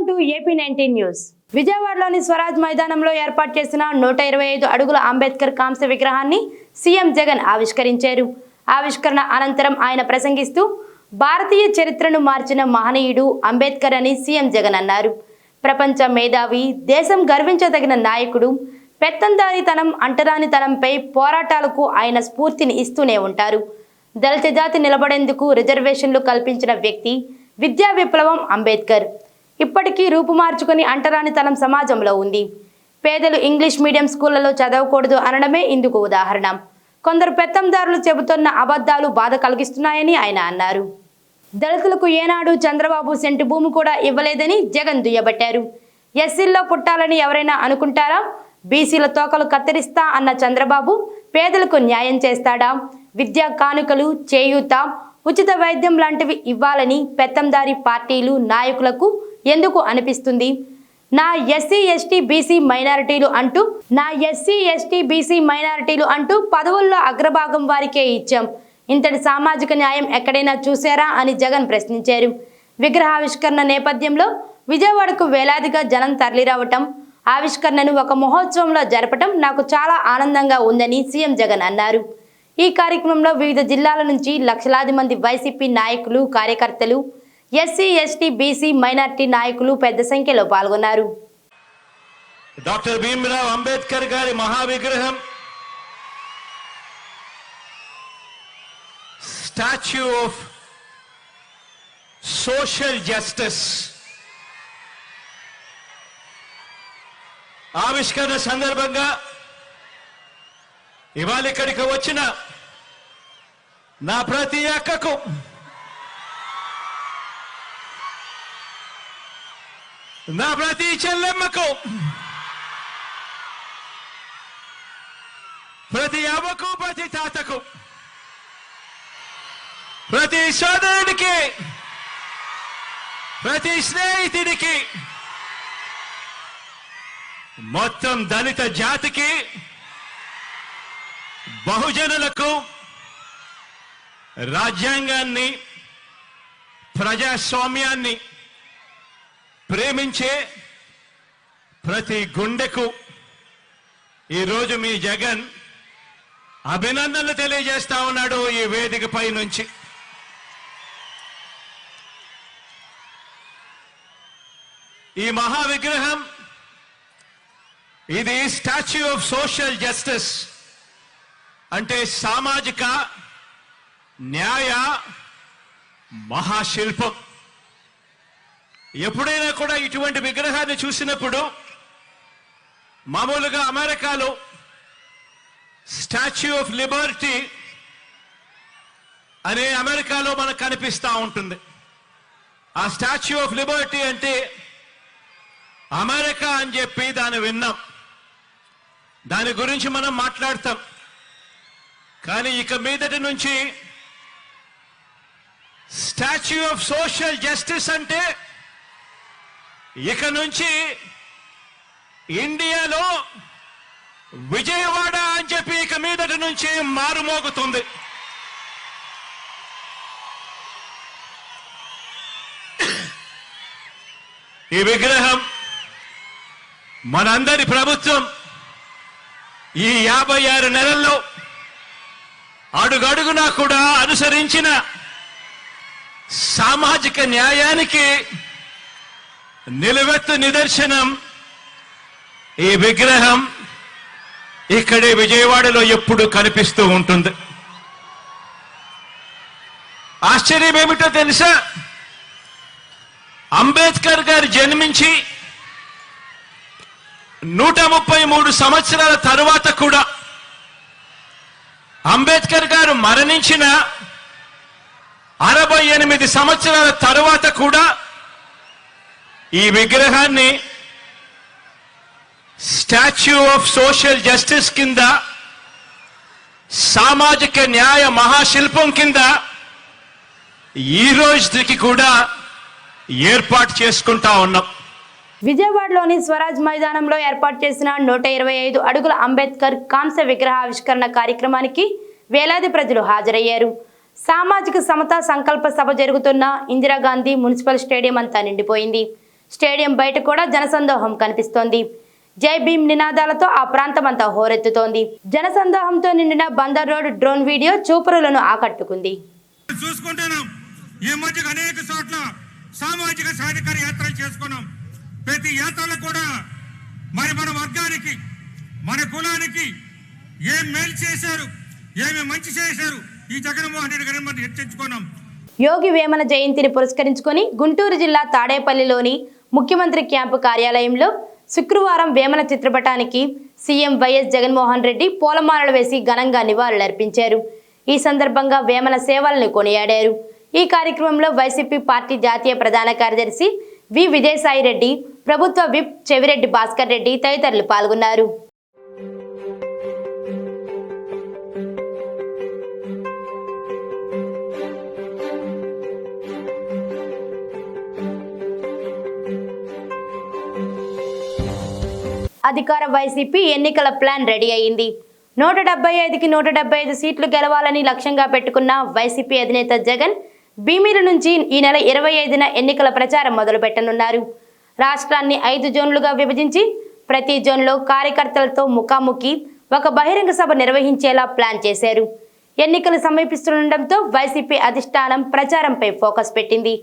Welcome to AP19 news. విజయవాడలోని స్వరాజ్ మైదానంలో ఏర్పాటు చేసిన 125 అడుగుల అంబేద్కర్ కాంస్య విగ్రహాన్ని సీఎం జగన్ ఆవిష్కరించారు. ఆవిష్కరణ అనంతరం ఆయన ప్రసంగిస్తూ భారతీయ చరిత్రను మార్చిన మహనీయుడు అంబేద్కర్ అని సీఎం జగన్ అన్నారు. ప్రపంచ మేధావి, దేశం గర్వించదగిన నాయకుడు, పెత్తందారితనం, అంటరానితనంపై పోరాటాలకు ఆయన స్ఫూర్తిని ఇస్తూనే ఉంటారు. దళిత జాతి నిలబడేందుకు రిజర్వేషన్లు కల్పించిన వ్యక్తి, విద్యా విప్లవం అంబేద్కర్. ఇప్పటికీ రూపుమార్చుకుని అంటరానితనం సమాజంలో ఉంది. పేదలు ఇంగ్లీష్ మీడియం స్కూళ్లలో చదవకూడదు అనడమే ఇందుకు ఉదాహరణ. కొందరు పెత్తందారులు చెబుతున్న అబద్ధాలు బాధ కలిగిస్తున్నాయని ఆయన అన్నారు. దళితులకు ఏనాడు చంద్రబాబు సెంటు భూమి కూడా ఇవ్వలేదని జగన్ దుయ్యబట్టారు. ఎస్సీల్లో పుట్టాలని ఎవరైనా అనుకుంటారా? బీసీల తోకలు కత్తిరిస్తా అన్న చంద్రబాబు పేదలకు న్యాయం చేస్తాడా? విద్యా కానుకలు, చేయూత, ఉచిత వైద్యం లాంటివి ఇవ్వాలని పెత్తందారి పార్టీలు, నాయకులకు ఎందుకు అనిపిస్తుంది? నా ఎస్సీ ఎస్టీ బీసీ మైనారిటీలు అంటూ పదవుల్లో అగ్రభాగం వారికే ఇచ్చాం. ఇంతటి సామాజిక న్యాయం ఎక్కడైనా చూసారా అని జగన్ ప్రశ్నించారు. విగ్రహావిష్కరణ నేపథ్యంలో విజయవాడకు వేలాదిగా జనం తరలిరావటం, ఆవిష్కరణను ఒక మహోత్సవంలో జరపటం నాకు చాలా ఆనందంగా ఉందని సీఎం జగన్ అన్నారు. ఈ కార్యక్రమంలో వివిధ జిల్లాల నుంచి లక్షలాది మంది వైసీపీ నాయకులు, కార్యకర్తలు, ఎస్సీ ఎస్టీ బీసీ మైనారిటీ నాయకులు పెద్ద సంఖ్యలో పాల్గొన్నారు. డాక్టర్ భీమ్రావ్ అంబేద్కర్ గారి మహావిగ్రహం, స్టాచ్యూ ఆఫ్ సోషల్ జస్టిస్ ఆవిష్కరణ సందర్భంగా ఇవాళ ఇక్కడికి వచ్చిన నా ప్రతి అక్కకు, నా ప్రతి చెల్లెమ్మకు, ప్రతి అవ్వకు, ప్రతి తాతకు, ప్రతి సోదరుడికి, ప్రతి స్నేహితుడికి, మొత్తం దళిత జాతికి, బహుజనులకు, రాజ్యాంగాన్ని, ప్రజాస్వామ్యాన్ని ప్రేమించే ప్రతి గుండెకు ఈరోజు మీ జగన్ అభినందనలు తెలియజేస్తా ఉన్నాడు ఈ వేదికపై నుంచి. ఈ మహావిగ్రహం, ఇది స్టాచ్యూ ఆఫ్ సోషల్ జస్టిస్ అంటే సామాజిక న్యాయ మహాశిల్పం. ఎప్పుడైనా కూడా ఇటువంటి విగ్రహాన్ని చూసినప్పుడు మామూలుగా అమెరికాలో స్టాచ్యూ ఆఫ్ లిబర్టీ అనే అమెరికాలో మనకు కనిపిస్తూ ఉంటుంది. ఆ స్టాచ్యూ ఆఫ్ లిబర్టీ అంటే అమెరికా అని చెప్పి దాన్ని విన్నాం, దాని గురించి మనం మాట్లాడతాం. కానీ ఇక మీదటి నుంచి స్టాచ్యూ ఆఫ్ సోషల్ జస్టిస్ అంటే ఇక నుంచి ఇండియాలో విజయవాడ అని చెప్పి ఇక మీదటి నుంచి మారుమోగుతుంది. ఈ విగ్రహం మనందరి ప్రభుత్వం ఈ 56 నెలల్లో అడుగడుగునా కూడా అనుసరించిన సామాజిక న్యాయానికి నిలువెత్తు నిదర్శనం ఈ విగ్రహం ఇక్కడే విజయవాడలో ఎప్పుడు కనిపిస్తూ ఉంటుంది. ఆశ్చర్యం ఏమిటో తెలుసా? అంబేద్కర్ గారు జన్మించి 133 సంవత్సరాల తరువాత కూడా, అంబేద్కర్ గారు మరణించిన 68 సంవత్సరాల తరువాత కూడా ఈ విగ్రహాన్ని స్టాచ్యూ ఆఫ్ సోషల్ జస్టిస్ కింద, సామాజిక న్యాయ మహాశిల్పం కింద ఈ రోజుకి కూడా ఏర్పాటు చేసుకుంటా ఉన్నాం. విజయవాడలోని స్వరాజ్ మైదానంలో ఏర్పాటు చేసిన 125 అడుగుల అంబేద్కర్ కాంస్య విగ్రహావిష్కరణ కార్యక్రమానికి వేలాది ప్రజలు హాజరయ్యారు. సామాజిక సమతా సంకల్ప సభ జరుగుతున్న ఇందిరాగాంధీ మున్సిపల్ స్టేడియం అంతా నిండిపోయింది. స్టేడియం బయట కూడా జనసందోహం కనిపిస్తోంది. జై భీమ్ నినాదాలతో ఆ ప్రాంతమంతా హోరెత్తుతోంది. జనసందోహంతో నిండిన బందర్ రోడ్ డ్రోన్ వీడియో చూపరులను ఆకట్టుకుంది. ఈ మధ్య అనేక చోట్ల సామాజిక సాధికార యాత్రలు చేసుకున్నాం. ప్రతి యాత్రలో కూడా మన వర్గానికి, మన కులానికి ఏం మేలు చేశారు, ఏమి మంచి చేశారు ఈ జగన్మోహన్ రెడ్డి గారిని మనం హెచ్చరించుకున్నాం. యోగి వేమన జయంతిని పురస్కరించుకొని గుంటూరు జిల్లా తాడేపల్లిలోని ముఖ్యమంత్రి క్యాంపు కార్యాలయంలో శుక్రవారం వేమన చిత్రపటానికి సీఎం వైఎస్ జగన్మోహన్ రెడ్డి పూలమాలలు వేసి ఘనంగా నివాళులర్పించారు. ఈ సందర్భంగా వేమన సేవలను కొనియాడారు. ఈ కార్యక్రమంలో వైసీపీ పార్టీ జాతీయ ప్రధాన కార్యదర్శి వి విజయసాయిరెడ్డి, ప్రభుత్వ విప్ చెవిరెడ్డి భాస్కర్ రెడ్డి తదితరులు పాల్గొన్నారు. అధికార వైసీపీ ఎన్నికల ప్లాన్ రెడీ అయింది. 175కి 175 సీట్లు గెలవాలని లక్ష్యంగా పెట్టుకున్న వైసీపీ అధినేత జగన్ భీమిలి నుంచి ఈ నెల 25న ఎన్నికల ప్రచారం మొదలుపెట్టనున్నారు. రాష్ట్రాన్ని 5 జోన్లుగా విభజించి ప్రతి జోన్లో కార్యకర్తలతో ముఖాముఖి ఒక బహిరంగ సభ నిర్వహించేలా ప్లాన్ చేశారు. ఎన్నికలు సమీపిస్తుండటంతో వైసీపీ అధిష్టానం ప్రచారంపై ఫోకస్ పెట్టింది.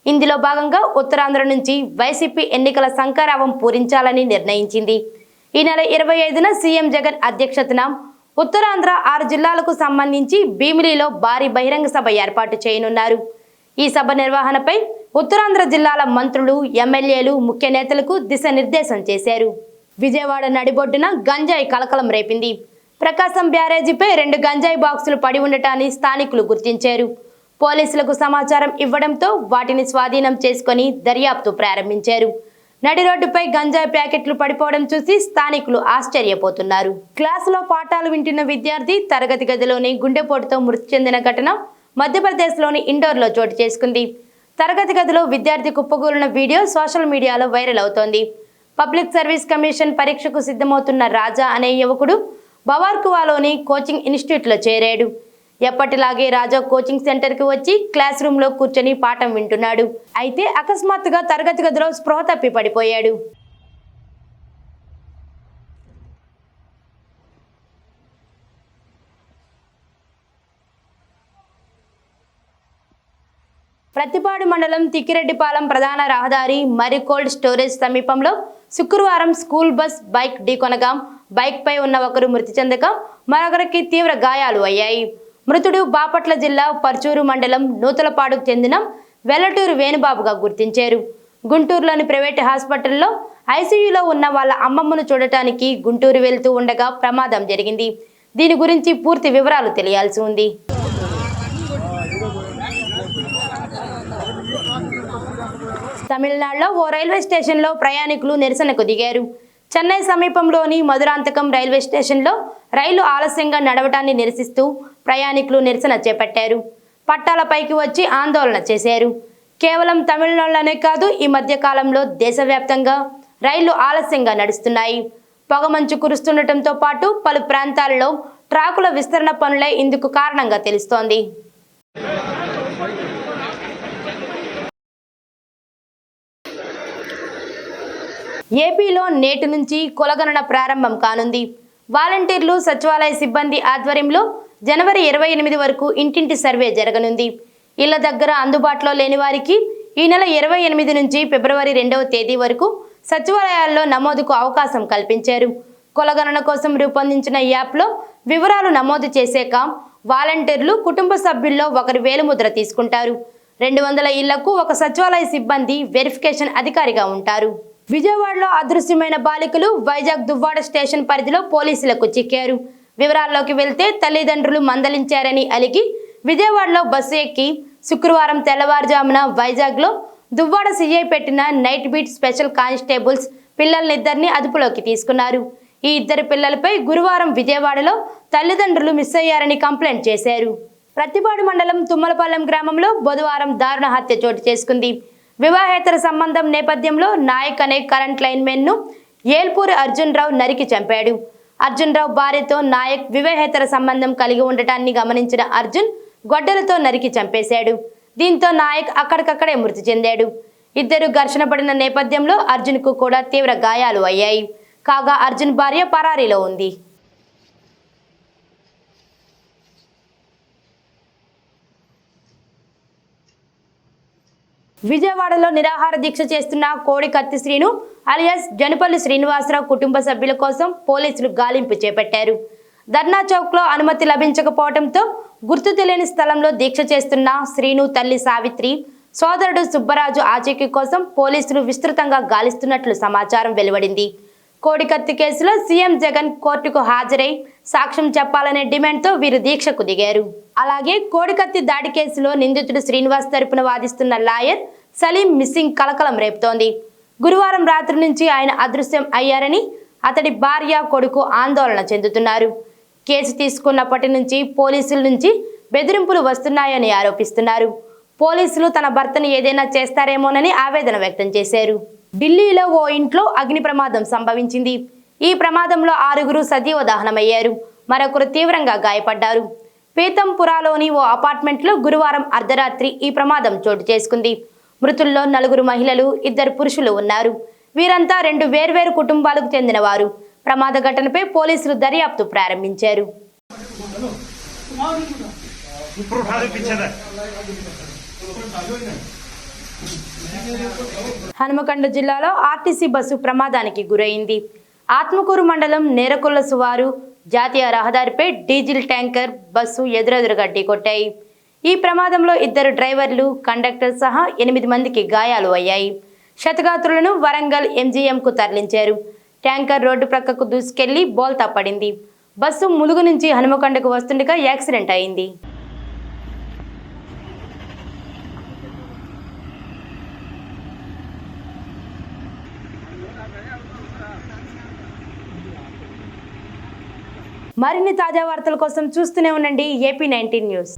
ఇందులో భాగంగా ఉత్తరాంధ్ర నుంచి వైసీపీ ఎన్నికల శంఖారావం పూరించాలని నిర్ణయించింది. ఈ నెల 25న సీఎం జగన్ అధ్యక్షతన ఉత్తరాంధ్ర 6 జిల్లాలకు సంబంధించి భీమిలిలో భారీ బహిరంగ సభ ఏర్పాటు చేయనున్నారు. ఈ సభ నిర్వహణపై ఉత్తరాంధ్ర జిల్లాల మంత్రులు, ఎమ్మెల్యేలు, ముఖ్య నేతలకు దిశానిర్దేశం చేశారు. విజయవాడ నడిబొడ్డున గంజాయి కలకలం రేపింది. ప్రకాశం బ్యారేజీపై 2 గంజాయి బాక్సులు పడి ఉండటాన్ని స్థానికులు గుర్తించారు. పోలీసులకు సమాచారం ఇవ్వడంతో వాటిని స్వాధీనం చేసుకుని దర్యాప్తు ప్రారంభించారు. నడి రోడ్డుపై గంజాయి ప్యాకెట్లు పడిపోవడం చూసి స్థానికులు ఆశ్చర్యపోతున్నారు. క్లాసులో పాఠాలు వింటున్న విద్యార్థి తరగతి గదిలోని గుండెపోటుతో మృతి చెందిన ఘటన మధ్యప్రదేశ్లోని ఇండోర్లో చోటు చేసుకుంది. తరగతి గదిలో విద్యార్థి కుప్పకూలిన వీడియో సోషల్ మీడియాలో వైరల్ అవుతోంది. పబ్లిక్ సర్వీస్ కమిషన్ పరీక్షకు సిద్ధమవుతున్న రాజా అనే యువకుడు బవార్కువాలోని కోచింగ్ ఇన్స్టిట్యూట్లో చేరాడు. ఎప్పటిలాగే రాజా కోచింగ్ సెంటర్కి వచ్చి క్లాస్ రూమ్లో కూర్చొని పాఠం వింటున్నాడు. అయితే అకస్మాత్తుగా తరగతి గదిలో స్పృహ తప్పి పడిపోయాడు. ప్రతిపాడు మండలం తిక్కిరెడ్డిపాలెం ప్రధాన రహదారి మరి కోల్డ్ స్టోరేజ్ సమీపంలో శుక్రవారం స్కూల్ బస్ బైక్ ఢీకొనగా బైక్పై ఉన్న ఒకరు మృతి చెందగా మరొకరికి తీవ్ర గాయాలు అయ్యాయి. మృతుడు బాపట్ల జిల్లా పర్చూరు మండలం నూతలపాడుకు చెందిన వెల్లటూరు వేణుబాబుగా గుర్తించారు. గుంటూరులోని ప్రైవేట్ హాస్పిటల్లో ఐసీయూలో ఉన్న వాళ్ళ అమ్మమ్మను చూడటానికి గుంటూరు వెళ్తూ ఉండగా ప్రమాదం జరిగింది. దీని గురించి పూర్తి వివరాలు తెలియాల్సి ఉంది. తమిళనాడులో ఓ రైల్వే స్టేషన్లో ప్రయాణికులు నిరసనకు దిగారు. చెన్నై సమీపంలోని మధురాంతకం రైల్వే స్టేషన్లో రైలు ఆలస్యంగా నడవటాన్ని నిరసిస్తూ ప్రయాణికులు నిరసన చేపట్టారు. పట్టాలపైకి వచ్చి ఆందోళన చేశారు. కేవలం తమిళనాడులోనే కాదు, ఈ మధ్య కాలంలో దేశవ్యాప్తంగా రైళ్లు ఆలస్యంగా నడుస్తున్నాయి. పొగమంచు కురుస్తుండటంతో పాటు పలు ప్రాంతాలలో ట్రాకుల విస్తరణ పనులే ఇందుకు కారణంగా తెలుస్తోంది. ఏపీలో నేటి నుంచి కులగణన ప్రారంభం కానుంది. వాలంటీర్లు, సచివాలయ సిబ్బంది ఆధ్వర్యంలో జనవరి 28 వరకు ఇంటింటి సర్వే జరగనుంది. ఇళ్ల దగ్గర అందుబాటులో లేని వారికి ఈ నెల 28 నుంచి ఫిబ్రవరి 2వ తేదీ వరకు సచివాలయాల్లో నమోదుకు అవకాశం కల్పించారు. కులగణన కోసం రూపొందించిన యాప్లో వివరాలు నమోదు చేశాక వాలంటీర్లు కుటుంబ సభ్యుల్లో ఒకరి వేలిముద్ర తీసుకుంటారు. 200 ఇళ్లకు ఒక సచివాలయ సిబ్బంది వెరిఫికేషన్ అధికారిగా ఉంటారు. విజయవాడలో అదృశ్యమైన బాలికలు వైజాగ్ దువ్వాడ స్టేషన్ పరిధిలో పోలీసులకు చిక్కారు. వివరాల్లోకి వెళ్తే తల్లిదండ్రులు మందలించారని అలిగి విజయవాడలో బస్సు ఎక్కి శుక్రవారం తెల్లవారుజామున వైజాగ్లో దువ్వాడ సీఐ పెట్టిన నైట్ బీట్ స్పెషల్ కానిస్టేబుల్స్ పిల్లల్నిద్దరిని అదుపులోకి తీసుకున్నారు. ఈ ఇద్దరు పిల్లలపై గురువారం విజయవాడలో తల్లిదండ్రులు మిస్ అయ్యారని కంప్లైంట్ చేశారు. ప్రతిపాడు మండలం తుమ్మలపాలెం గ్రామంలో బుధవారం దారుణ హత్య చోటు చేసుకుంది. వివాహేతర సంబంధం నేపథ్యంలో నాయక్ అనే కరెంట్ లైన్మెన్ ను ఏల్పూరి అర్జున్ రావు నరికి చంపాడు. అర్జున్ రావు భార్యతో నాయక్ వివాహేతర సంబంధం కలిగి ఉండటాన్ని గమనించిన అర్జున్ గొడ్డలతో నరికి చంపేశాడు. దీంతో నాయక్ అక్కడికక్కడే మృతి చెందాడు. ఇద్దరు ఘర్షణ పడిన నేపథ్యంలో అర్జున్కు కూడా తీవ్ర గాయాలు అయ్యాయి. కాగా అర్జున్ భార్య పరారీలో ఉంది. విజయవాడలో నిరాహార దీక్ష చేస్తున్న కోడికత్తి శ్రీను అలియాస్ జనపల్లి శ్రీనివాసరావు కుటుంబ సభ్యుల కోసం పోలీసులు గాలింపు చేపట్టారు. ధర్నా చౌక్లో అనుమతి లభించకపోవడంతో గుర్తు తెలియని స్థలంలో దీక్ష చేస్తున్న శ్రీను తల్లి సావిత్రి, సోదరుడు సుబ్బరాజు ఆచూకీ కోసం పోలీసులు విస్తృతంగా గాలిస్తున్నట్లు సమాచారం వెలువడింది. కోడికత్తి కేసులో సీఎం జగన్ కోర్టుకు హాజరై సాక్ష్యం చెప్పాలనే డిమాండ్తో వీరు దీక్షకు దిగారు. అలాగే కోడికత్తి దాడి కేసులో నిందితుడు శ్రీనివాస్ తరపున వాదిస్తున్న లాయర్ సలీం మిస్సింగ్ కలకలం రేపుతోంది. గురువారం రాత్రి నుంచి ఆయన అదృశ్యం అయ్యారని అతడి భార్య, కొడుకు ఆందోళన చెందుతున్నారు. కేసు తీసుకున్నప్పటి నుంచి పోలీసుల నుంచి బెదిరింపులు వస్తున్నాయని ఆరోపిస్తున్నారు. పోలీసులు తన భర్తను ఏదైనా చేస్తారేమోనని ఆవేదన వ్యక్తం చేశారు. ఢిల్లీలో ఓ ఇంట్లో అగ్ని ప్రమాదం సంభవించింది. ఈ ప్రమాదంలో 6గురు సజీవ దహనమయ్యారు. మరొకరు తీవ్రంగా గాయపడ్డారు. పీతంపురాలోని ఓ అపార్ట్మెంట్లో గురువారం అర్ధరాత్రి ఈ ప్రమాదం చోటు చేసుకుంది. మృతుల్లో 4 మహిళలు, 2 పురుషులు ఉన్నారు. వీరంతా 2 వేర్వేరు కుటుంబాలకు చెందినవారు. ప్రమాద ఘటనపై పోలీసులు దర్యాప్తు ప్రారంభించారు. హనుమకొండ జిల్లాలో ఆర్టీసీ బస్సు ప్రమాదానికి గురైంది. ఆత్మకూరు మండలం నేరకొల్ల సువారు జాతీయ రహదారిపై డీజిల్ ట్యాంకర్ బస్సు ఎదురెదురుగా ఢీకొట్టాయి. ఈ ప్రమాదంలో 2 డ్రైవర్లు, కండక్టర్ సహా 8 మందికి గాయాలు అయ్యాయి. క్షతగాత్రులను వరంగల్ ఎంజీఎంకు తరలించారు. ట్యాంకర్ రోడ్డు ప్రక్కకు దూసుకెళ్లి బోల్తా పడింది. బస్సు ములుగు నుంచి హనుమకొండకు వస్తుండగా యాక్సిడెంట్ అయింది. మరిన్ని తాజా వార్తల కోసం చూస్తూనే ఉండండి AP19 న్యూస్.